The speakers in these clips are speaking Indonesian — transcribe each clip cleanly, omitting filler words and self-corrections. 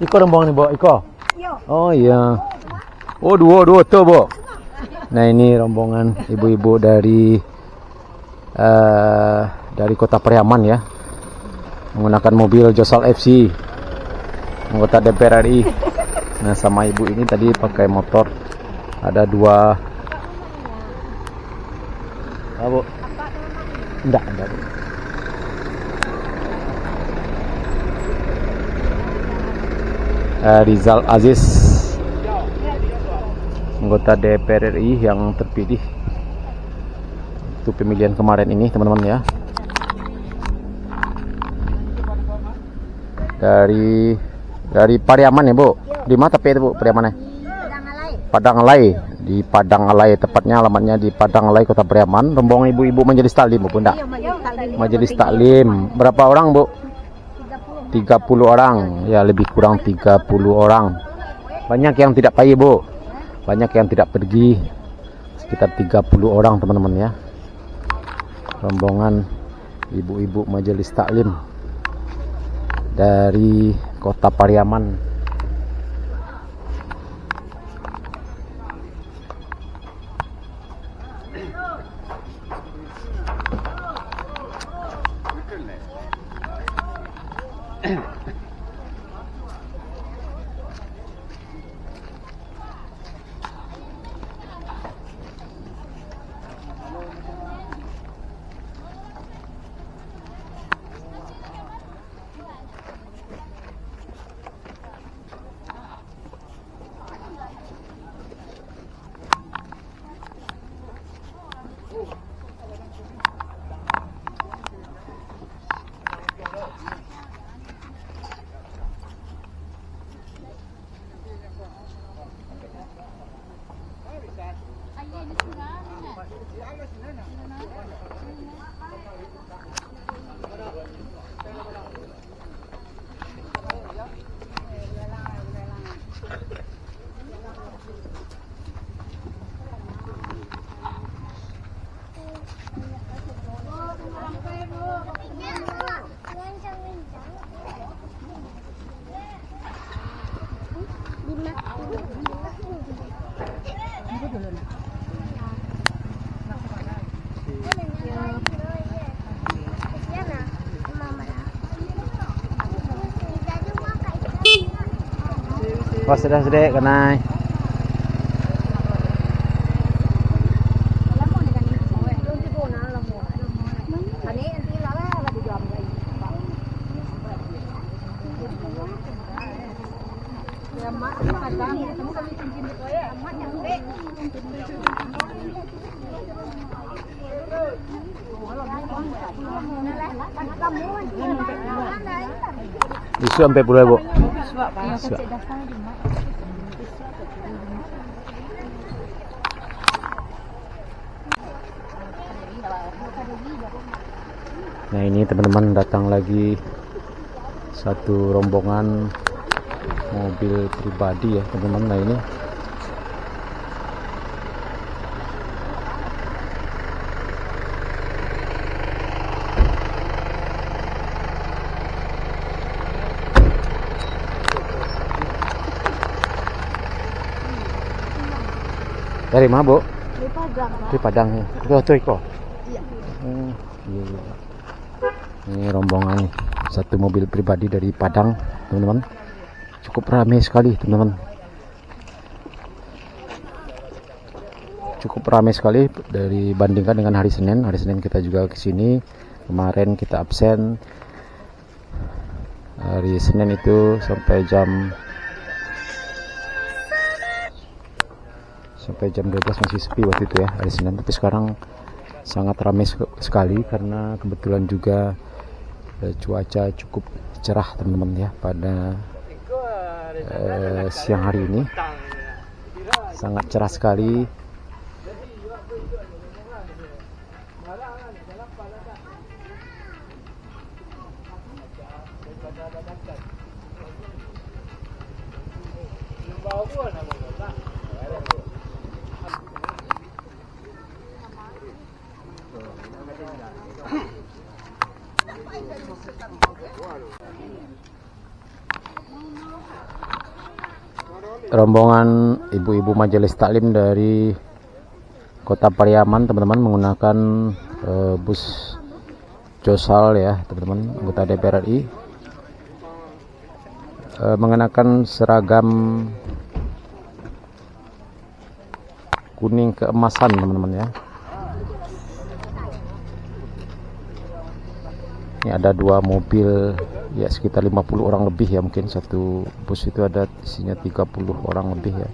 Iko rombongan nih, Bu. Iko. Oh iya. Oh, dua tuh, Bu. Nah, ini rombongan ibu-ibu dari Kota Pariaman ya. Menggunakan mobil Josal FC. Anggota DPR RI. Nah, sama ibu ini tadi pakai motor. Ada dua. Ah, Bu. Enggak, Bu. Rizal Aziz, anggota DPR RI yang terpilih untuk pemilihan kemarin ini, teman-teman ya. Dari Pariaman ya, Bu. Di mana tapi itu, Bu, Pariamannya? Padang Alai. Di Padang Alai, tepatnya alamatnya di Padang Alai, Kota Pariaman. Rombongan ibu-ibu majelis taklim, Bu, enggak? Majelis taklim. Berapa orang, Bu? 30 orang, ya lebih kurang 30 orang. Banyak yang tidak payi, Bu. Banyak yang tidak pergi. Sekitar 30 orang, teman-teman ya. Rombongan ibu-ibu majelis taklim dari Kota Pariaman. Pas sudah sedek kenai. Isu sampai puluh, Bu. Nah, ini teman-teman datang lagi satu rombongan mobil pribadi ya, teman-teman. Nah, ini dari mana, Bu? Di Padang. Di Padang ya. Tuh, Iko. Iya. Iya. Ini rombongan satu mobil pribadi dari Padang, teman-teman. Cukup ramai sekali, teman-teman. Cukup ramai sekali dari bandingkan dengan hari Senin. Hari Senin kita juga ke sini. Kemarin kita absen. Hari Senin itu sampai jam 12 masih sepi waktu itu ya, hari Senin. Tapi sekarang sangat ramai sekali karena kebetulan juga cuaca cukup cerah, teman-teman ya, pada siang hari ini. Sangat cerah sekali. rombongan ibu-ibu majelis taklim dari Kota Pariaman, teman-teman, menggunakan bus Josal ya, teman-teman, anggota DPR RI, mengenakan seragam kuning keemasan, teman-teman ya. Ini ada 2 mobil ya, sekitar 50 orang lebih ya, mungkin satu bus itu ada isinya 30 orang lebih ya.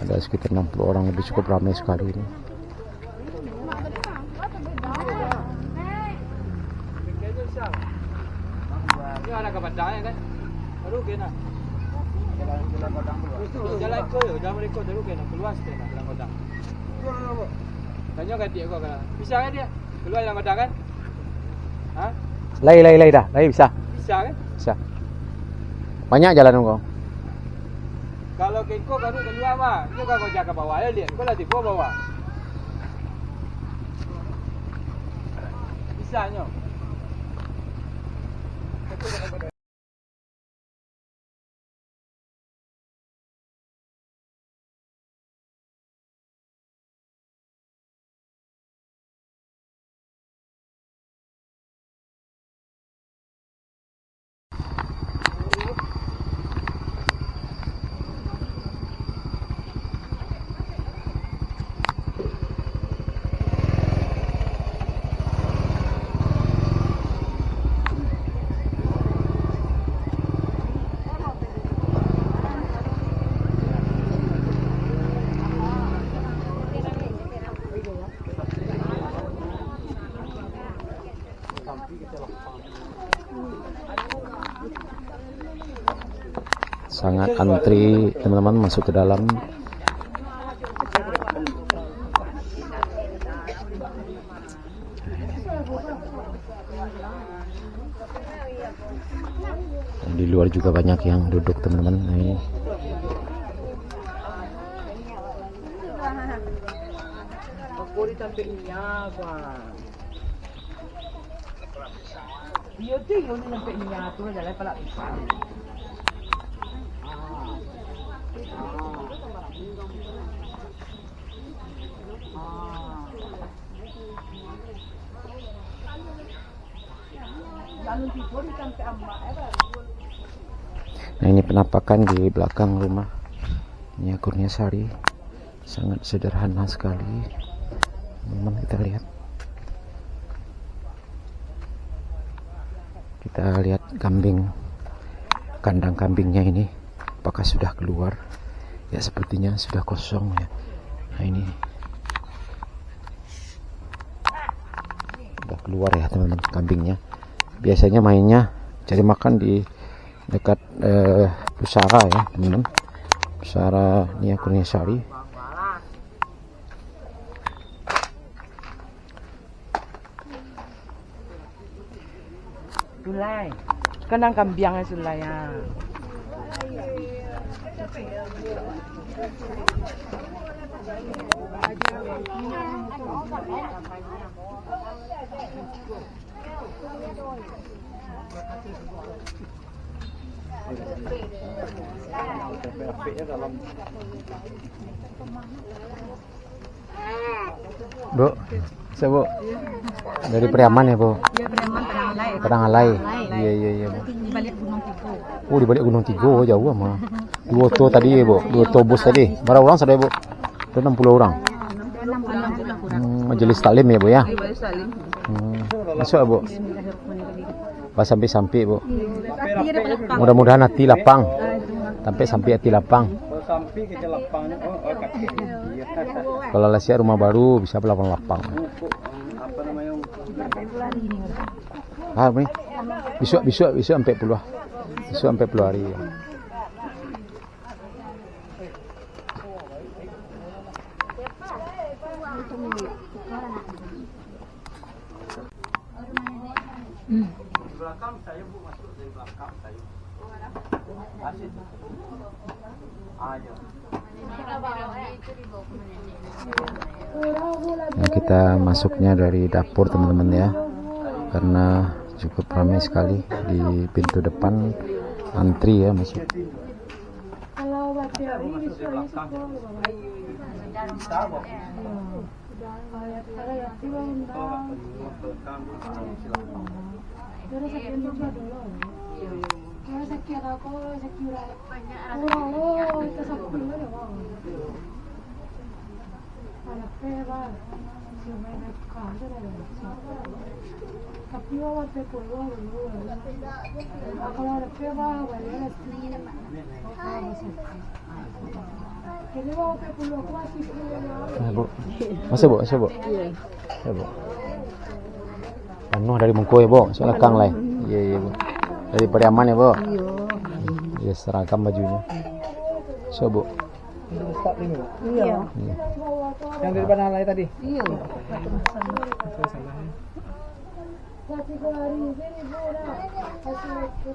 Ada sekitar 60 orang lebih, cukup ramai sekali ini. Lay dah, lay bisa. Bisa kan? Bisa. Banyak jalan kau. Kalau keko baru keluar mah, itu kan kau jaga bawah ya, lihat kau lah di bawah. Bisa nyo. Sangat antri, teman-teman, masuk ke dalam. Dan di luar juga banyak yang duduk, teman-teman. Nah, ini nah, ini penampakan di belakang rumah Nia Kurniasari, sangat sederhana sekali, teman-teman. Kita lihat kambing, kandang kambingnya ini apakah sudah keluar ya, sepertinya sudah kosong ya. Nah, ini sudah keluar ya, teman-teman, kambingnya. Biasanya mainnya cari makan di dekat pusara ya, teman-teman, pusara Nia Kurniasari. Sulai, kandang kambing ya Sulai ya. Bu, bisa Bu? Dari Pariaman ya, Bu? Iya, Pariaman Padang Alai. Iya, Bu. Di balik Gunung Tigo. Oh, di balik Gunung Tigo, jauh mah. 2 to tadi ya, Bu. 2 to bus tadi. Berapa orang sudah, Bu? Ada 60 orang. 60 kurang. Majelis taklim ya, Bu ya? Majelis taklim. Masuk ya, Bu? Pas sampai, Bu. Iya, dapat lapang. Mudah-mudahan hati lapang. Sampai hati lapang. Sampai ke lapangnya, kaki. Kalau Lasia rumah baru bisa lapang. Apa namanya? Ah, ini. Besok sampai puluh. Besok sampai puluh hari. Ya. Belakang saya, Bu, masuk dari belakang saya. Asyik. Ayo. Nah, kita masuknya dari dapur, teman-teman ya, karena cukup ramai sekali di pintu depan, antri ya masuk. Nah, Bu. Masuk, Bu, masuk, Bu. Ya, Bu. Penuh dari Mengko ya, Bu. Soalnya Kang lah. Iya, iya, Bu. Dari Pariaman ya, Bu. Iya, seragam bajunya. So, Bu. Iya. Iya. Yang di depan alai tadi. Iya.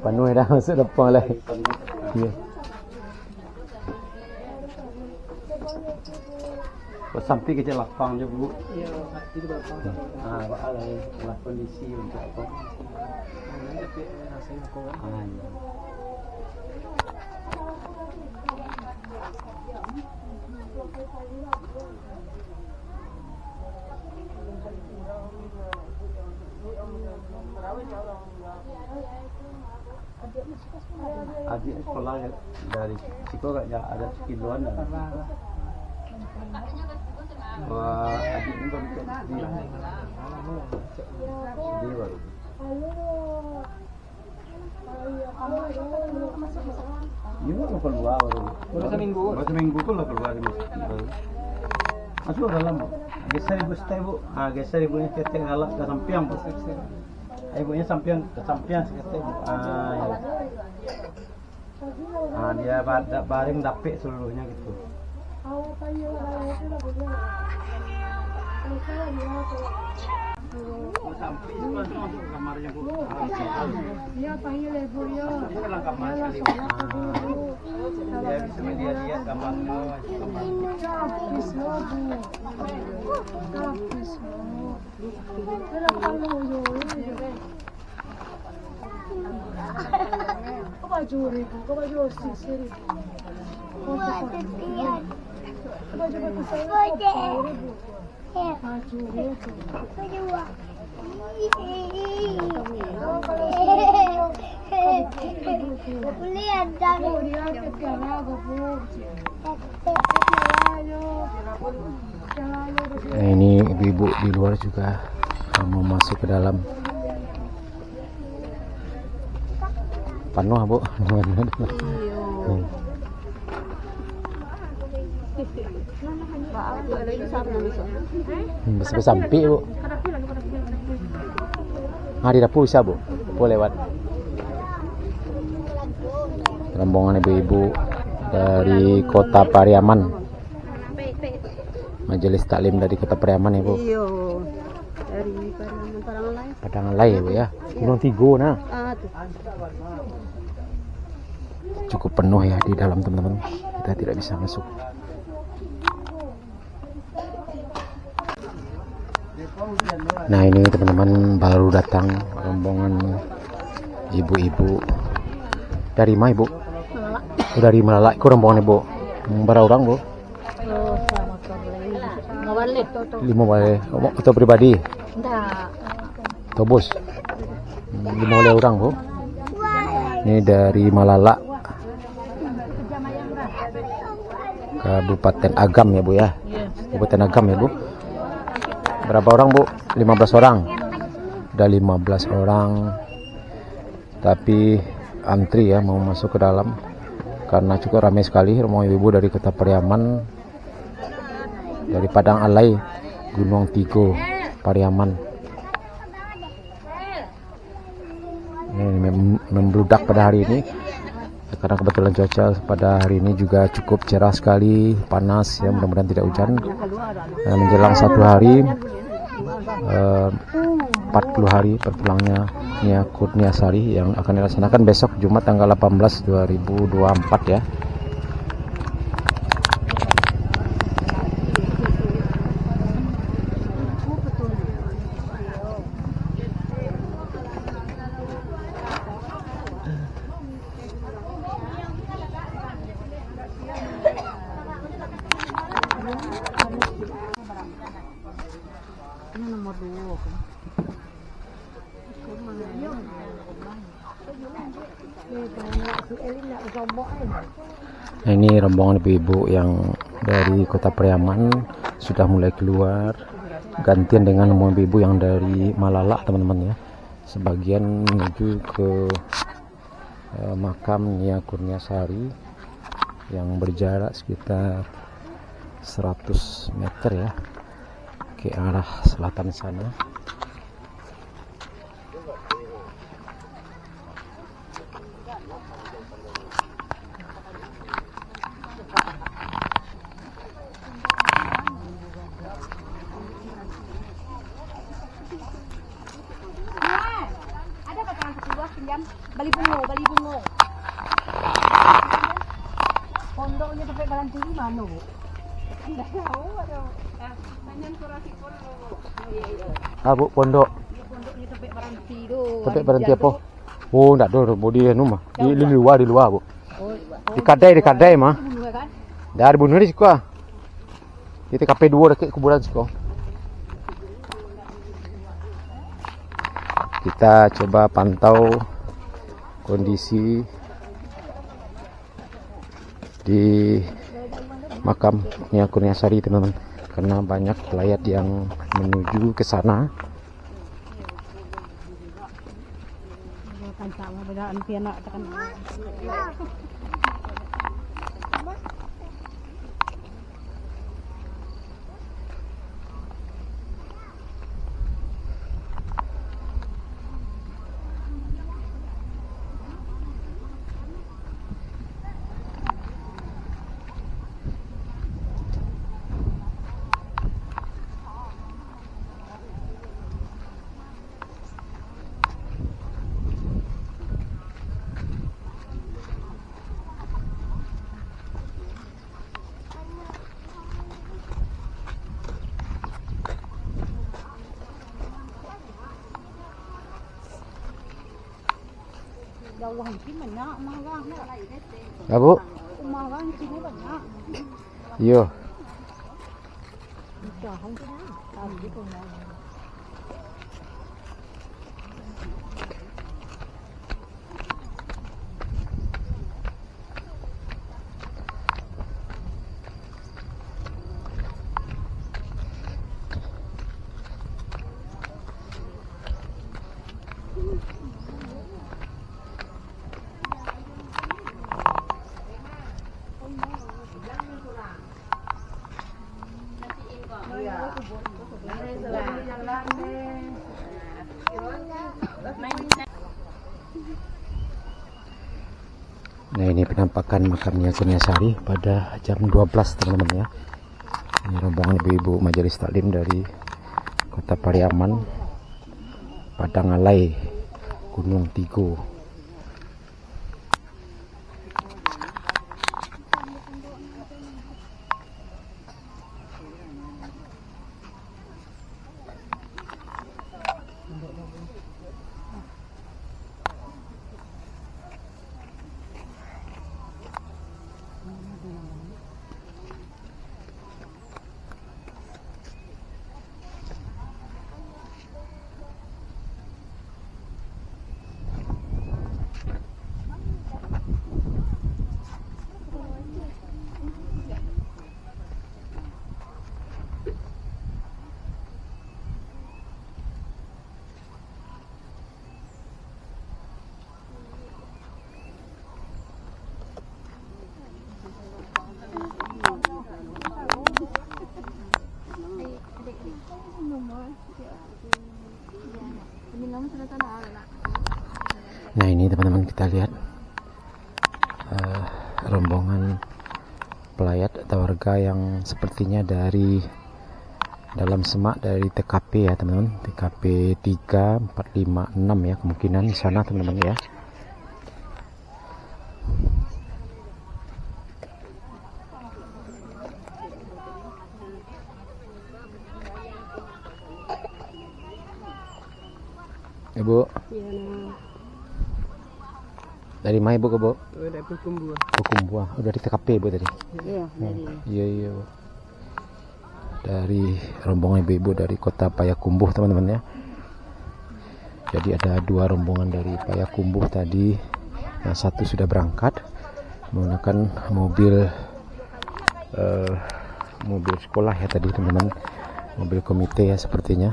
Penuh dah masuk depan lah. Iya. Sampai ke lapang je, Bu. Iya, itu berapa? Ah, lah kondisi untuk apa? Tapi rasanya kok. Adik sekolah dari Ciko gak ya ada sekiluan dah. Wah, adik ni baru dia baru. Iya, mau keluar baru. Baru seminggu. Baru seminggu pun lah keluar dari masjid baru. Masuk dalam, Bu. Geser ibu stay, Bu. Ah, geser ibunya ketek galak ke samping, Bu. Ibunya samping ke samping seketek, Bu. Ah, ya. Ah, dia baring dapik seluruhnya gitu. Sampai masuk kamarnya, Bu. Iya, panggil ibu ya. Dalam kamar sekali. Dia bisa melihat kamarnya. Habis lo, Bu. Habis lo. Kenapa lo juri? Kau baju ribu, kau baju sisir. Kau baju batu saya. Ribu. Baju ribu. Nah, ini ibu-ibu di luar juga mau masuk ke dalam. Penuh, Bu. Masih sampai, Bu. Di dapur bisa, Bu. Boleh lewat. Rombongan ibu-ibu dari Kota Pariaman. Majelis Taklim dari Kota Pariaman ya, Bu. Iya. Dari Padangan Padangan Lai, Bu ya. Gunung Tigo nah. Cukup penuh ya di dalam, teman-teman. Kita tidak bisa masuk. Nah, ini teman-teman baru datang rombongan ibu-ibu dari mana, Ibu? Dari Malalak. Itu rombongan Ibu. Berapa orang, Bu? 5 balik. Atau pribadi? Atau bos? 5 orang, Bu. Ini dari Malalak, Kabupaten Agam ya, Bu ya. Kabupaten Agam ya, Bu. Berapa orang, Bu? 15 orang. Ada 15 orang. Tapi antri ya mau masuk ke dalam karena cukup ramai sekali rombongan ibu dari Kota Pariaman, dari Padang Alai, Gunung Tigo, Pariaman. Ini membludak pada hari ini karena kebetulan cuaca pada hari ini juga cukup cerah sekali, panas ya, mudah-mudahan tidak hujan. Menjelang 1 hari 40 hari berpulangnya Nia Kurniasari yang akan dilaksanakan besok Jumat tanggal 18 2024 ya. Nah, ini rombongan ibu-ibu yang dari Kota Pariaman sudah mulai keluar, gantian dengan ibu-ibu yang dari Malala teman-teman ya. Sebagian menuju ke makam Nia Kurniasari yang berjarak sekitar 100 meter ya ke arah selatan sana. Ada kata kedua pinjam bali bungo. Pondoknya sampai Balan Tinggi mana, Bu? Enggak tahu ada. Tanyain kurasi pun. Bu, pondok. Pondoknya sampai berhenti tu. Pondok berhenti apa? Oh, enggak ada, mau di anu mah. Di luar, Bu. Di kadai mah. Kan? Dari bunuh di siku. Di TKP 2 dekat kuburan siku. Kita coba pantau kondisi di makam Nia Kurniasari teman-teman, karena banyak pelayat yang menuju ke sana. Jauhan sini banyak, mahal Ya, Bu. mahal sini banyak. Iya. Jauhan sini, tapi kau mau. Nah, ini penampakan makam Nia Kurniasari pada jam 12 teman-teman ya. Ini rombongan ibu-ibu majelis taklim dari Kota Pariaman, Padangalai, Gunung Tigo. Nah, ini teman-teman kita lihat rombongan pelayat atau warga yang sepertinya dari dalam semak dari TKP ya teman-teman, TKP 3, 4, 5, 6 ya, kemungkinan di sana teman-teman ya. Ibu, dari mana Ibu ke Bu? Dari Pukumbuah. Pukumbuah. Oh, dari TKP Bu tadi? Iya, dari. Iya Bu. dari rombongan ibu-ibu dari kota Payakumbuh teman-teman ya. Jadi ada 2 rombongan dari Payakumbuh tadi, yang satu sudah berangkat menggunakan mobil mobil sekolah ya tadi teman-teman, mobil komite ya sepertinya.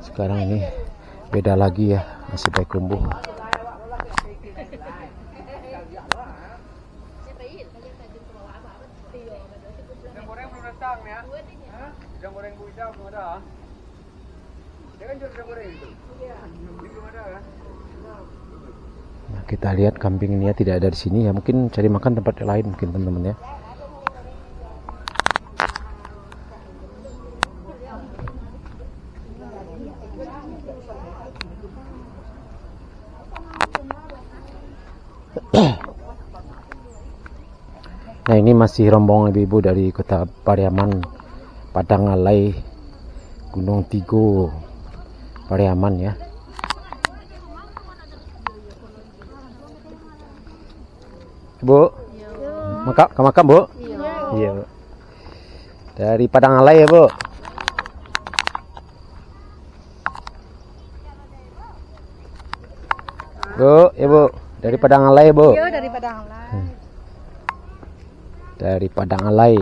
Sekarang ini beda lagi ya, masih Payakumbuh. Yang goreng belum datang ya? Yang goreng Bu Ida belum ada? Dia kan jual yang goreng itu? Iya. Belum ada kan? Nah, kita lihat kambing ini ya tidak ada di sini ya, mungkin cari makan tempat lain mungkin teman-teman ya. Nah ini masih rombongan ibu-ibu dari kota Pariaman, Padangalai, Gunung Tigo, Pariaman ya. Bu, makam Bu? Iya. Bu. Dari Padangalai ya Bu. Bu, ya Bu. Dari Padangalai Bu. Iya, dari Padangalai. Dari Padangalai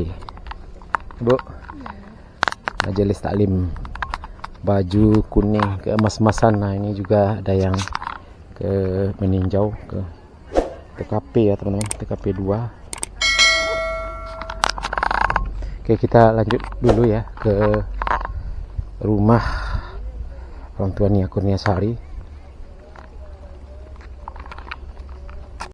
Bu. Majelis Taklim baju kuning keemas-emasan. Nah ini juga ada yang ke meninjau ke TKP ya teman-teman, TKP 2. Oke, kita lanjut dulu ya ke rumah orang tua Nia Kurniasari.